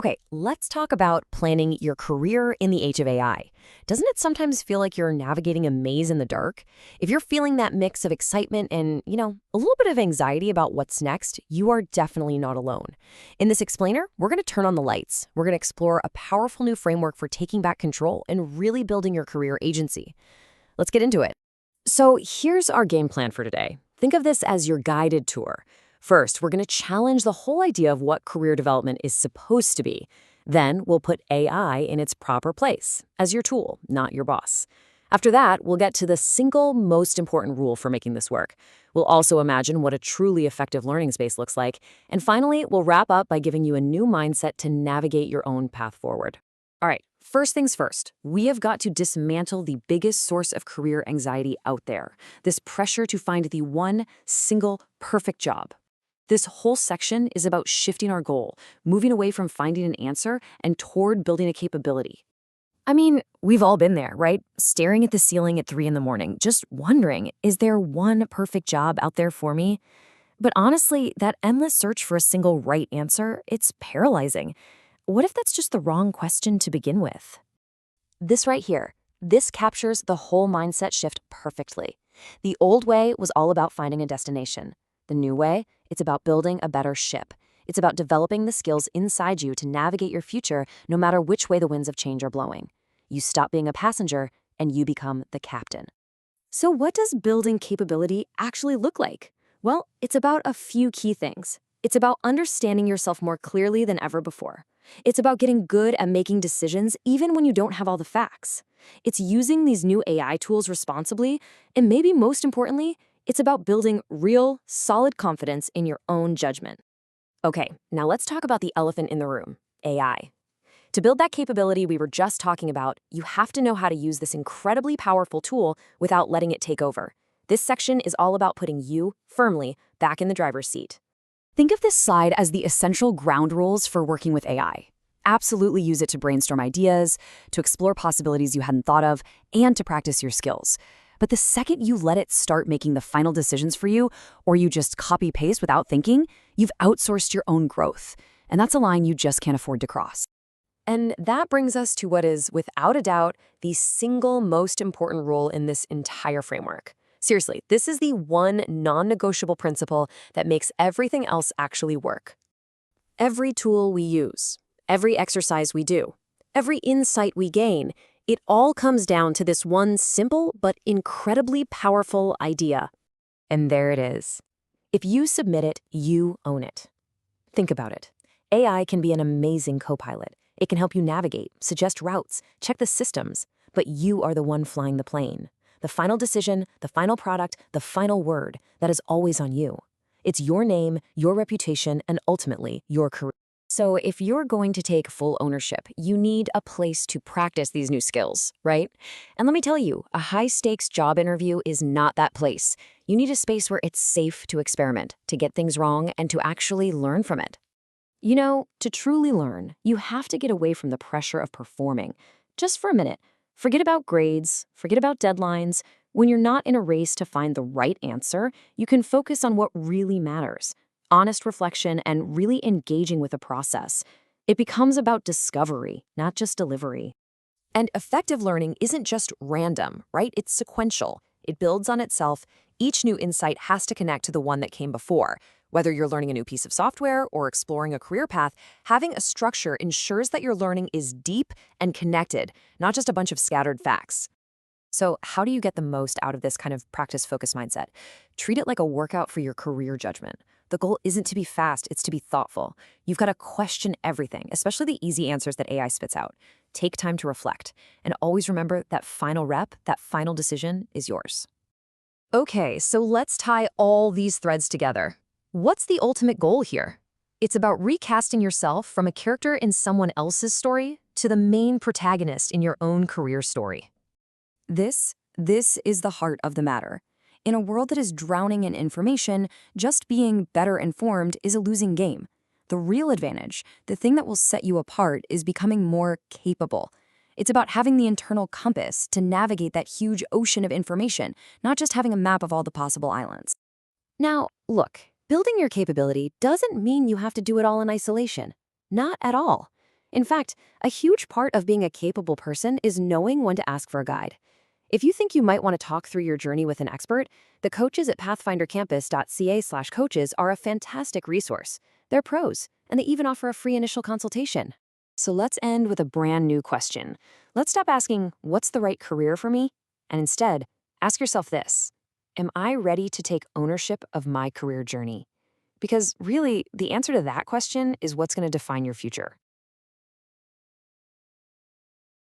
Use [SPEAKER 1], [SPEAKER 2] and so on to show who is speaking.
[SPEAKER 1] Okay, let's talk about planning your career in the age of AI. Doesn't it sometimes feel like you're navigating a maze in the dark? If you're feeling that mix of excitement and, a little bit of anxiety about what's next, you are definitely not alone. In this explainer, we're going to turn on the lights. We're going to explore a powerful new framework for taking back control and really building your career agency. Let's get into it. So here's our game plan for today. Think of this as your guided tour. First, we're going to challenge the whole idea of what career development is supposed to be. Then we'll put AI in its proper place as your tool, not your boss. After that, we'll get to the single most important rule for making this work. We'll also imagine what a truly effective learning space looks like. And finally, we'll wrap up by giving you a new mindset to navigate your own path forward. All right, first things first, we have got to dismantle the biggest source of career anxiety out there, this pressure to find the one single perfect job. This whole section is about shifting our goal, moving away from finding an answer and toward building a capability. I mean, we've all been there, right? Staring at the ceiling at 3 in the morning, just wondering, is there one perfect job out there for me? But honestly, that endless search for a single right answer, it's paralyzing. What if that's just the wrong question to begin with? This right here, this captures the whole mindset shift perfectly. The old way was all about finding a destination. The new way, it's about building a better ship. It's about developing the skills inside you to navigate your future no matter which way the winds of change are blowing. You stop being a passenger and you become the captain. So what does building capability actually look like? Well, it's about a few key things. It's about understanding yourself more clearly than ever before. It's about getting good at making decisions even when you don't have all the facts. It's using these new AI tools responsibly, and maybe most importantly, it's about building real, solid confidence in your own judgment. Okay, now let's talk about the elephant in the room, AI. To build that capability we were just talking about, you have to know how to use this incredibly powerful tool without letting it take over. This section is all about putting you firmly back in the driver's seat. Think of this slide as the essential ground rules for working with AI. Absolutely use it to brainstorm ideas, to explore possibilities you hadn't thought of, and to practice your skills. But the second you let it start making the final decisions for you, or you just copy-paste without thinking, you've outsourced your own growth. And that's a line you just can't afford to cross. And that brings us to what is, without a doubt, the single most important rule in this entire framework. Seriously, this is the one non-negotiable principle that makes everything else actually work. Every tool we use, every exercise we do, every insight we gain, it all comes down to this one simple but incredibly powerful idea. And there it is. If you submit it, you own it. Think about it. AI can be an amazing co-pilot. It can help you navigate, suggest routes, check the systems, but you are the one flying the plane. The final decision, the final product, the final word, that is always on you. It's your name, your reputation, and ultimately your career. So if you're going to take full ownership, you need a place to practice these new skills, right? And let me tell you, a high-stakes job interview is not that place. You need a space where it's safe to experiment, to get things wrong, and to actually learn from it. To truly learn, you have to get away from the pressure of performing. Just for a minute, forget about grades, forget about deadlines. When you're not in a race to find the right answer, you can focus on what really matters. Honest reflection, and really engaging with the process. It becomes about discovery, not just delivery. And effective learning isn't just random, right? It's sequential. It builds on itself. Each new insight has to connect to the one that came before. Whether you're learning a new piece of software or exploring a career path, having a structure ensures that your learning is deep and connected, not just a bunch of scattered facts. So how do you get the most out of this kind of practice-focused mindset? Treat it like a workout for your career judgment. The goal isn't to be fast, it's to be thoughtful. You've got to question everything, especially the easy answers that AI spits out. Take time to reflect, and always remember that final rep, that final decision is yours. Okay, so let's tie all these threads together. What's the ultimate goal here? It's about recasting yourself from a character in someone else's story to the main protagonist in your own career story. This is the heart of the matter. In a world that is drowning in information, just being better informed is a losing game. The real advantage, the thing that will set you apart, is becoming more capable. It's about having the internal compass to navigate that huge ocean of information, not just having a map of all the possible islands. Now, look, building your capability doesn't mean you have to do it all in isolation. Not at all. In fact, a huge part of being a capable person is knowing when to ask for a guide. If you think you might want to talk through your journey with an expert, the coaches at pathfindercampus.ca/coaches are a fantastic resource. They're pros, and they even offer a free initial consultation. So let's end with a brand new question. Let's stop asking, what's the right career for me? And instead, ask yourself this: am I ready to take ownership of my career journey? Because really, the answer to that question is what's going to define your future.